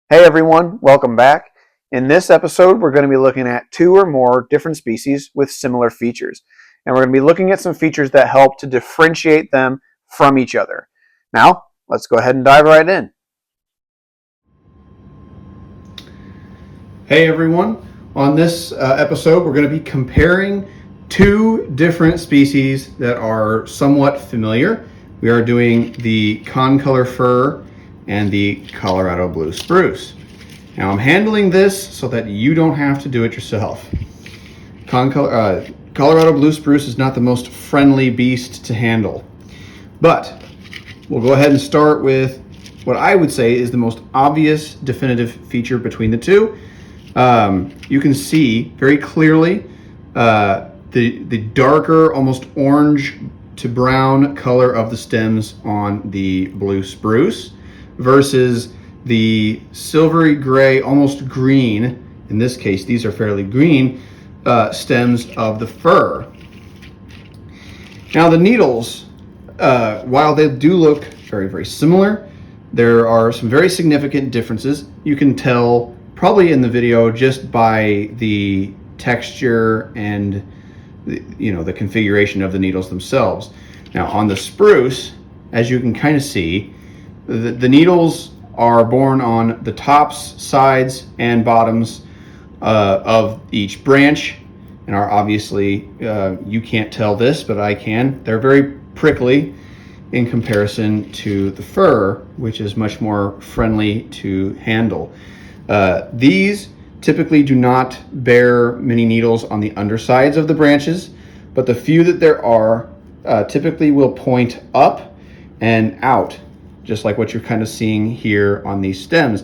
Hey everyone, welcome back. In this episode, we're going to be looking at two or more different species with similar features. And we're going to be looking at some features that help to differentiate them from each other. Now, let's go ahead and dive right in. Hey everyone, on this episode, we're going to be comparing two different species that are somewhat familiar. We are doing the Concolor fir and the Colorado blue spruce. Now I'm handling this so that you don't have to do it yourself. Colorado blue spruce is not the most friendly beast to handle, but we'll go ahead and start with what I would say is the most obvious definitive feature between the two. You can see very clearly the darker, almost orange to brown color of the stems on the blue spruce versus the silvery gray, almost green, in this case these are fairly green, stems of the fir. Now the needles, while they do look very, very similar, there are some very significant differences. You can tell probably in the video just by the texture and the configuration of the needles themselves. Now on the spruce, as you can kind of see, the needles are borne on the tops, sides, and bottoms of each branch, and are obviously, you can't tell this, but I can. They're very prickly in comparison to the fir, which is much more friendly to handle. These typically do not bear many needles on the undersides of the branches, but the few that there are typically will point up and out, just like what you're kind of seeing here on these stems.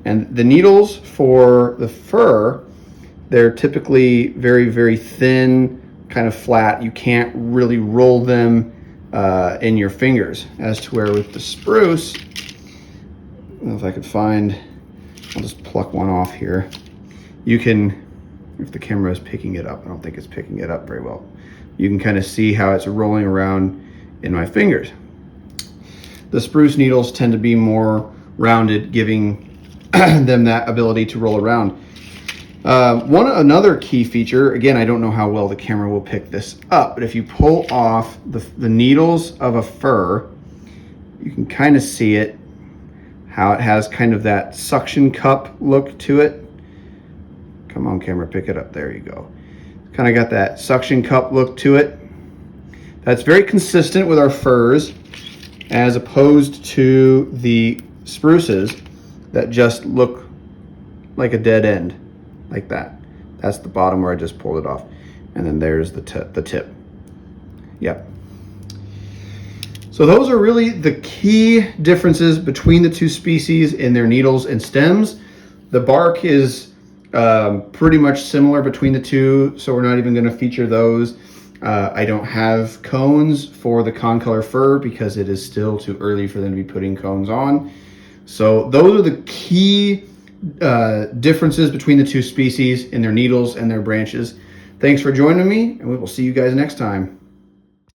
And the needles for the fir, they're typically very, very thin, kind of flat. You can't really roll them in your fingers, as to where with the spruce, I don't know if I could find, I'll just pluck one off here. You can, if the camera is picking it up, I don't think it's picking it up very well. You can kind of see how it's rolling around in my fingers. The spruce needles tend to be more rounded, giving them that ability to roll around. Another key feature, again, I don't know how well the camera will pick this up, but if you pull off the needles of a fir, you can kind of see it, how it has kind of that suction cup look to it. Come on, camera, pick it up. There you go. Kind of got that suction cup look to it. That's very consistent with our firs, as opposed to the spruces that just look like a dead end, like that. That's the bottom where I just pulled it off. And then there's the tip. Yep. So those are really the key differences between the two species in their needles and stems. The bark is pretty much similar between the two, so we're not even going to feature those. I don't have cones for the Concolor fir because it is still too early for them to be putting cones on. So those are the key differences between the two species in their needles and their branches. Thanks for joining me, and we will see you guys next time.